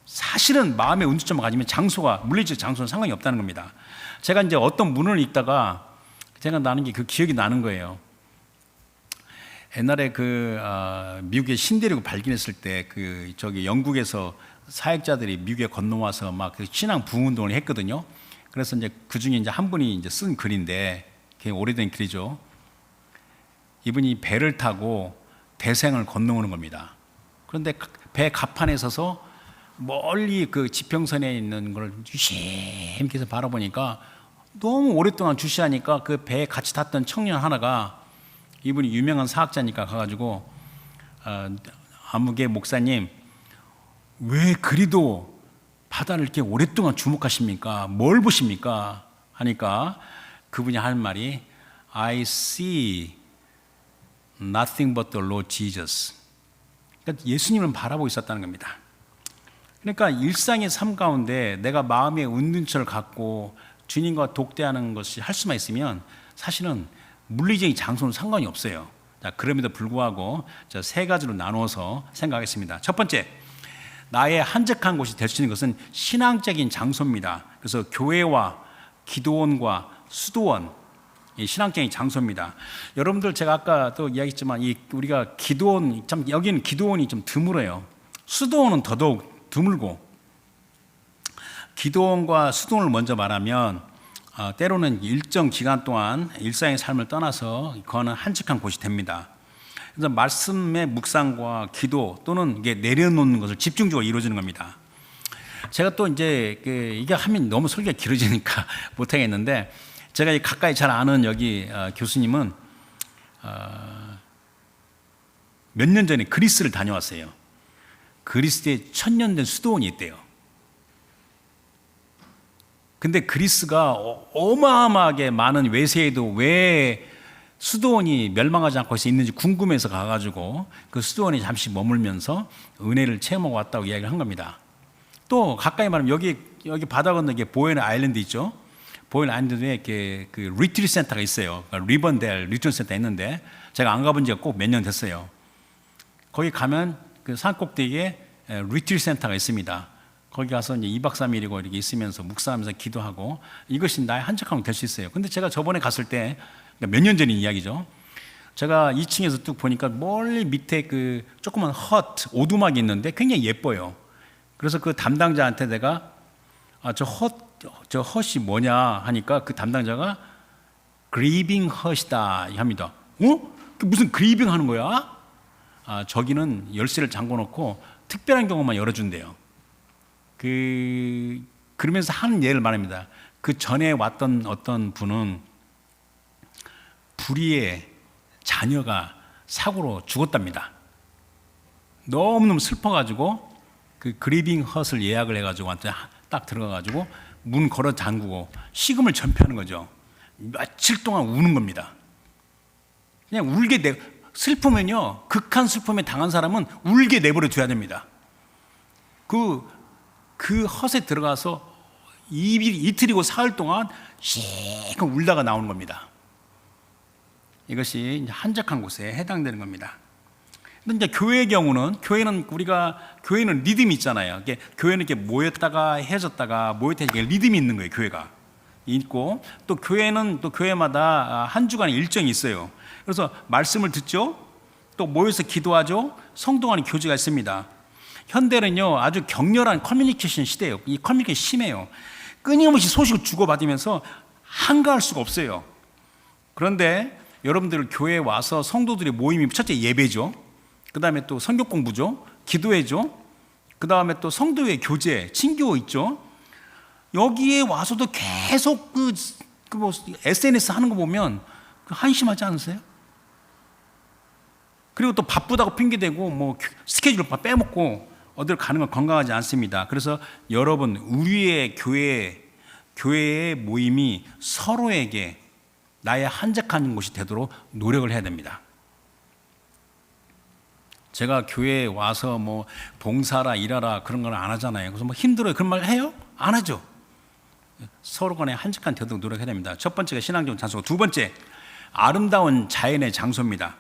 사실은 마음의 온전점을 가지면 장소가, 물리적 장소는 상관이 없다는 겁니다. 제가 이제 어떤 문을 읽다가 제가 나는 게 그 기억이 나는 거예요. 옛날에 미국의 신대륙을 발견했을 때 저기 영국에서 사역자들이 미국에 건너와서 막 그 신앙 부흥 운동을 했거든요. 그래서 이제 그 중에 이제 한 분이 이제 쓴 글인데, 굉장히 오래된 글이죠. 이분이 배를 타고 대서양을 건너오는 겁니다. 그런데 배 갑판에 서서 멀리 그 지평선에 있는 걸 유심히 해서 바라보니까 너무 오랫동안 주시하니까 그 배에 같이 탔던 청년 하나가, 이분이 유명한 사학자니까 가가지고 아무개 목사님, 왜 그리도 바다를 이렇게 오랫동안 주목하십니까? 뭘 보십니까? 하니까 그분이 하는 말이 I see nothing but the Lord Jesus. 그러니까 예수님을 바라보고 있었다는 겁니다. 그러니까 일상의 삶 가운데 내가 마음의 은둔처를 갖고 주님과 독대하는 것이 할 수만 있으면 사실은 물리적인 장소는 상관이 없어요. 자, 그럼에도 불구하고 저 세 가지로 나누어서 생각하겠습니다. 첫 번째, 나의 한적한 곳이 될 수 있는 것은 신앙적인 장소입니다. 그래서 교회와 기도원과 수도원, 이 신앙적인 장소입니다. 여러분들, 제가 아까도 이야기했지만 우리가 기도원, 참 여기는 기도원이 좀 드물어요. 수도원은 더더욱 드물고, 기도원과 수도원을 먼저 말하면 때로는 일정 기간 동안 일상의 삶을 떠나서 거하는 한적한 곳이 됩니다. 그래서 말씀의 묵상과 기도 또는 이게 내려놓는 것을 집중적으로 이루어지는 겁니다. 제가 또 이제 이게 하면 너무 설교가 길어지니까 못하겠는데, 제가 가까이 잘 아는 여기 교수님은 몇 년 전에 그리스를 다녀왔어요. 그리스에 1000년 된 수도원이 있대요. 근데 그리스가 어마어마하게 많은 외세에도 왜 수도원이 멸망하지 않고 있는지 궁금해서 가가지고 그 수도원에 잠시 머물면서 은혜를 체험하고 왔다고 이야기를 한 겁니다. 또 가까이 말하면 여기 바다 건너에 보웬 아일랜드 있죠. 보웬 아일랜드에 그 리트리트 센터가 있어요. 그러니까 리번델 리트리트 센터 있는데 제가 안 가본 지가 꼭 몇 년 됐어요. 거기 가면 그 산 꼭대기에 리트리트 센터가 있습니다. 거기 가서 이제 2박 3일이고 이렇게 있으면서 묵상하면서 기도하고, 이것이 나의 한적함이 될 수 있어요. 근데 제가 저번에 갔을 때, 그러니까 몇 년 전 이야기죠. 제가 2층에서 뚝 보니까 멀리 밑에 그 조그만 오두막이 있는데 굉장히 예뻐요. 그래서 그 담당자한테 내가 저 헛이 뭐냐 하니까 그 담당자가 그리빙 헛이다 합니다. 무슨 그리빙 하는 거야? 저기는 열쇠를 잠궈 놓고 특별한 경우만 열어준대요. 그러면서 하는 예를 말합니다. 그 전에 왔던 어떤 분은 불의의 자녀가 사고로 죽었답니다. 너무너무 슬퍼가지고 그 그리빙 헛을 예약을 해가지고 딱 들어가가지고 문 걸어 잠그고 식음을 전폐하는 거죠. 며칠 동안 우는 겁니다. 그냥 슬프면요, 극한 슬픔에 당한 사람은 울게 내버려 둬야 됩니다. 그 헛에 들어가서 이틀이고 사흘 동안 시커 울다가 나오는 겁니다. 이것이 이제 한적한 곳에 해당되는 겁니다. 근데 이제 교회의 경우는, 교회는 리듬이 있잖아요. 교회는 이렇게 모였다가 헤어졌다가 모였다가 리듬이 있는 거예요. 교회가 있고, 또 교회는 또 교회마다 한 주간의 일정이 있어요. 그래서 말씀을 듣죠. 또 모여서 기도하죠. 성도 간의 교제가 있습니다. 현대는요, 아주 격렬한 커뮤니케이션 시대예요. 이 커뮤니케이션이 심해요. 끊임없이 소식을 주고받으면서 한가할 수가 없어요. 그런데 여러분들 교회에 와서 성도들의 모임이 첫째 예배죠. 그 다음에 또 성경 공부죠. 기도회죠. 그 다음에 또 성도의 교제, 친교 있죠. 여기에 와서도 계속 SNS 하는 거 보면 한심하지 않으세요? 그리고 또 바쁘다고 핑계대고 뭐 스케줄 빼먹고 어딜 가는 건 건강하지 않습니다. 그래서 여러분, 우리의 교회의 모임이 서로에게 나의 한적한 곳이 되도록 노력을 해야 됩니다. 제가 교회에 와서 뭐 봉사라 일하라 그런 걸 안 하잖아요. 그래서 뭐 힘들어요 그런 말 해요? 안 하죠. 서로 간에 한적한 되도록 노력해야 됩니다. 첫 번째가 신앙적 장소고, 두 번째 아름다운 자연의 장소입니다.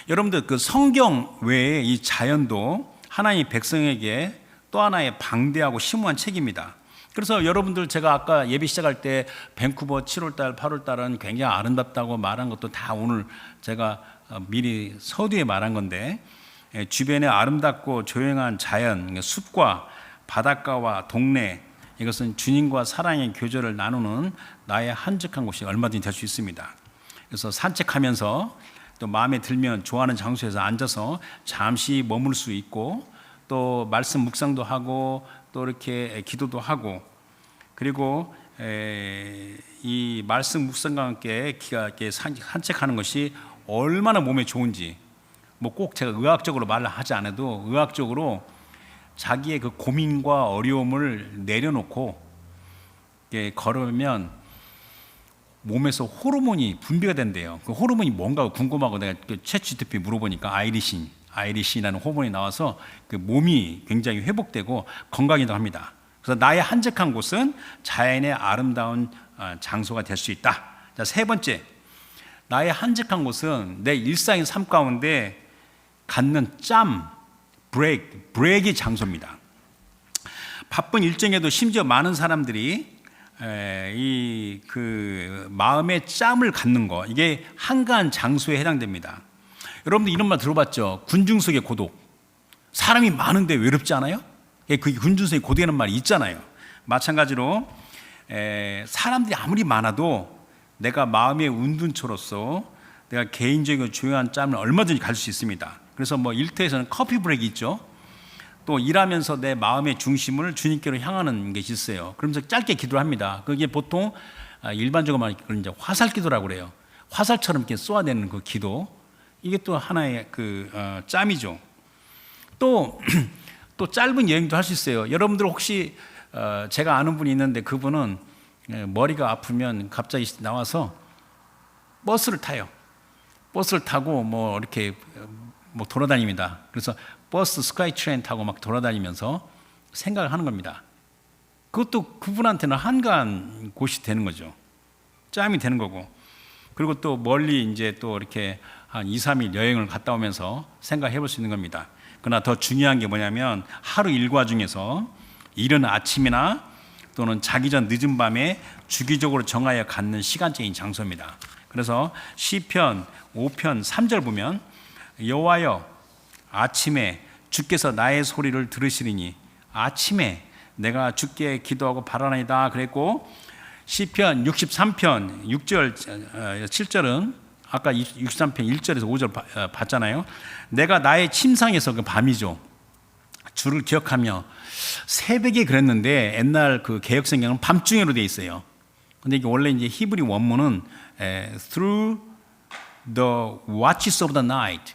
여러분들 그 성경 외에 이 자연도 하나님의 백성에게 또 하나의 방대하고 심오한 책입니다. 그래서 여러분들 제가 아까 예배 시작할 때 밴쿠버 7월달 8월달은 굉장히 아름답다고 말한 것도 다 오늘 제가 미리 서두에 말한 건데, 주변에 아름답고 조용한 자연, 숲과 바닷가와 동네, 이것은 주님과 사랑의 교제를 나누는 나의 한적한 곳이 얼마든지 될 수 있습니다. 그래서 산책하면서 또 마음에 들면 좋아하는 장소에서 앉아서 잠시 머물 수 있고, 또 말씀 묵상도 하고 또 이렇게 기도도 하고, 그리고 이 말씀 묵상과 함께 산책하는 것이 얼마나 몸에 좋은지, 뭐 꼭 제가 의학적으로 말을 하지 않아도 의학적으로 자기의 그 고민과 어려움을 내려놓고 걸으면 몸에서 호르몬이 분비가 된대요. 그 호르몬이 뭔가 궁금하고 내가 챗GPT 물어보니까 아이리신이라는 호르몬이 나와서 그 몸이 굉장히 회복되고 건강이기도 합니다. 그래서 나의 한적한 곳은 자연의 아름다운 장소가 될 수 있다. 자, 세 번째, 나의 한적한 곳은 내 일상의 삶 가운데 갖는 브레이크의 장소입니다. 바쁜 일정에도 심지어 많은 사람들이 이 그 마음의 짬을 갖는 거, 이게 한가한 장소에 해당됩니다. 여러분들 이런 말 들어봤죠? 군중석의 고독. 사람이 많은데 외롭지 않아요? 그 군중석의 고독이라는 말이 있잖아요. 마찬가지로 사람들이 아무리 많아도 내가 마음의 운둔처로서 내가 개인적이고 조용한 짬을 얼마든지 가질 수 있습니다. 그래서 뭐 일터에서는 커피 브레이크 있죠. 또 일하면서 내 마음의 중심을 주님께로 향하는 것이 있어요. 그러면서 짧게 기도를 합니다. 그게 보통 일반적으로 말하면 이제 화살 기도라고 그래요. 화살처럼 이렇게 쏘아내는 그 기도, 이게 또 하나의 짬이죠. 또 짧은 여행도 할 수 있어요. 여러분들 혹시 제가 아는 분이 있는데, 그분은 머리가 아프면 갑자기 나와서 버스를 타요. 버스를 타고 뭐 이렇게 뭐 돌아다닙니다. 그래서 버스 스카이트레인 타고 막 돌아다니면서 생각을 하는 겁니다. 그것도 그분한테는 한가한 곳이 되는 거죠. 짬이 되는 거고. 그리고 또 멀리 이제 또 이렇게 한 2, 3일 여행을 갔다 오면서 생각해 볼 수 있는 겁니다. 그러나 더 중요한 게 뭐냐면, 하루 일과 중에서 이른 아침이나 또는 자기 전 늦은 밤에 주기적으로 정하여 갖는 시간적인 장소입니다. 그래서 시편 5편 3절 보면, 여호와여 아침에 주께서 나의 소리를 들으시리니 아침에 내가 주께 기도하고 바라나이다 그랬고, 시편 63편 6절 7절은 아까 63편 1절에서 5절 봤잖아요. 내가 나의 침상에서, 그 밤이죠, 주를 기억하며, 새벽에 그랬는데 옛날 그 개역성경은 밤중에로 되어 있어요. 근데 이게 원래 이제 히브리 원문은 through the watches of the night,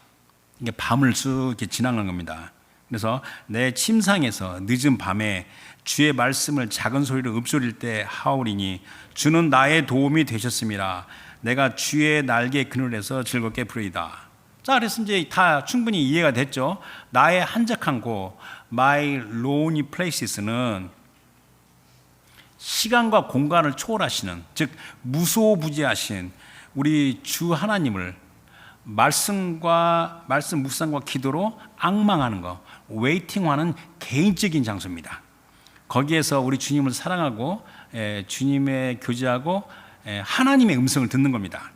이게 밤을 쭉 이렇게 지나가는 겁니다. 그래서 내 침상에서 늦은 밤에 주의 말씀을 작은 소리로 읊소릴 때 하오리니 주는 나의 도움이 되셨습니다. 내가 주의 날개 그늘에서 즐겁게 부르이다. 자, 그래서 이제 다 충분히 이해가 됐죠. 나의 한적한 곳, my lonely places는 시간과 공간을 초월하시는, 즉 무소부지하신 우리 주 하나님을 말씀 묵상과 기도로 앙망하는 거, 웨이팅하는 개인적인 장소입니다. 거기에서 우리 주님을 사랑하고 주님의 교제하고 하나님의 음성을 듣는 겁니다.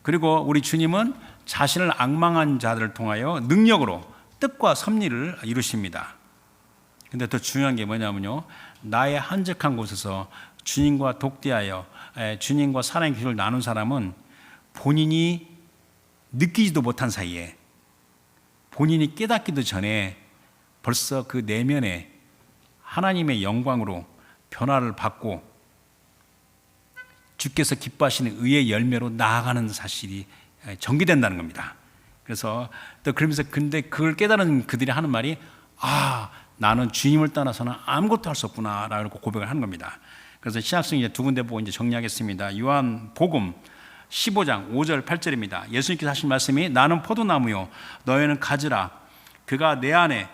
그리고 우리 주님은 자신을 앙망한 자들을 통하여 능력으로 뜻과 섭리를 이루십니다. 근데 더 중요한 게 뭐냐면요, 나의 한적한 곳에서 주님과 독대하여 주님과 사랑의 교제를 나눈 사람은 본인이 느끼지도 못한 사이에, 본인이 깨닫기도 전에 벌써 그 내면에 하나님의 영광으로 변화를 받고 주께서 기뻐하시는 의의 열매로 나아가는 사실이 전개된다는 겁니다. 그래서 또 그러면서, 근데 그걸 깨달은 그들이 하는 말이, 나는 주님을 떠나서는 아무것도 할 수 없구나 라고 고백을 하는 겁니다. 그래서 신약성경 이제 두 군데 보고 이제 정리하겠습니다. 요한복음 15장 5절 8절입니다. 예수님께서 하신 말씀이, 나는 포도나무요 너희는 가지라. 그가 내 안에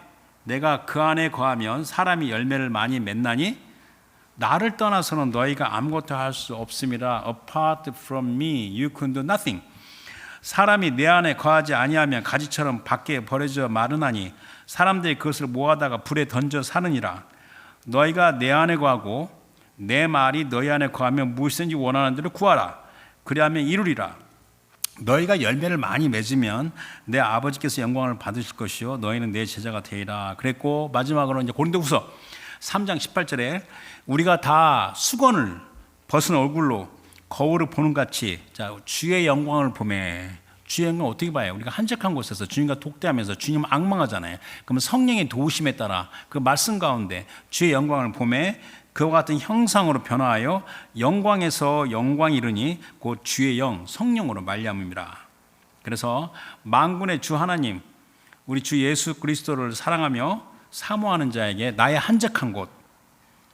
내가 그 안에 거하면 사람이 열매를 많이 맺나니 나를 떠나서는 너희가 아무것도 할 수 없음이라. Apart from me, you can do nothing. 사람이 내 안에 거하지 아니하면 가지처럼 밖에 버려져 마르나니 사람들이 그것을 모아다가 불에 던져 사느니라. 너희가 내 안에 거하고 내 말이 너희 안에 거하면 무엇이든지 원하는 대로 구하라. 그리하면 이루리라. 너희가 열매를 많이 맺으면 내 아버지께서 영광을 받으실 것이요 너희는 내 제자가 되리라. 그랬고 마지막으로 이제 고린도후서 3장 18절에 우리가 다 수건을 벗은 얼굴로 거울을 보는 같이 자 주의 영광을 보매. 주의 영광을 어떻게 봐요? 우리가 한적한 곳에서 주님과 독대하면서 주님은 악망하잖아요. 그러면 성령의 도우심에 따라 그 말씀 가운데 주의 영광을 보매 그와 같은 형상으로 변화하여 영광에서 영광이 이르니 곧 주의 영 성령으로 말미암음이라. 그래서 만군의 주 하나님 우리 주 예수 그리스도를 사랑하며 사모하는 자에게 나의 한적한 곳,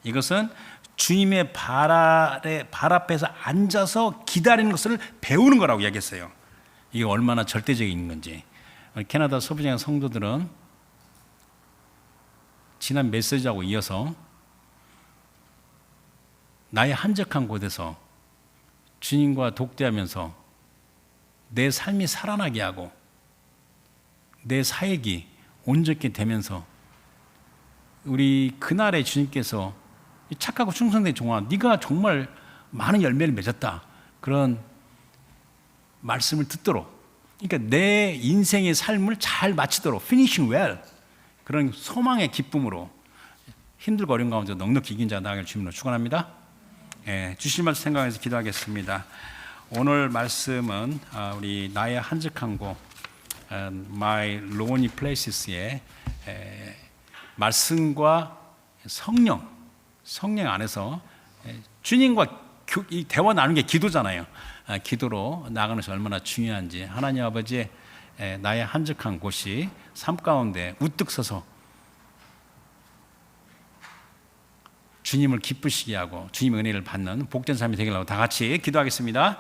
이것은 주님의 발 앞에서 앉아서 기다리는 것을 배우는 거라고 이야기했어요. 이게 얼마나 절대적인 건지. 캐나다 서부지방 성도들은 지난 메시지하고 이어서 나의 한적한 곳에서 주님과 독대하면서 내 삶이 살아나게 하고 내 사역이 온전히 되면서 우리 그날의 주님께서 착하고 충성된 종아 네가 정말 많은 열매를 맺었다 그런 말씀을 듣도록, 그러니까 내 인생의 삶을 잘 마치도록 finishing well 그런 소망의 기쁨으로 힘들고 어려운 가운데 넉넉히 이긴 자 나가길 주님으로 축원합니다. 주실 말씀 생각해서 기도하겠습니다. 오늘 말씀은 우리 나의 한적한 곳 My Lonely Places의 말씀과 성령 안에서 주님과 이 대화 나누는 게 기도잖아요. 기도로 나가는 것이 얼마나 중요한지 하나님 아버지의 나의 한적한 곳이 삶 가운데 우뚝 서서 주님을 기쁘시게 하고 주님의 은혜를 받는 복된 삶이 되기를 다 같이 기도하겠습니다.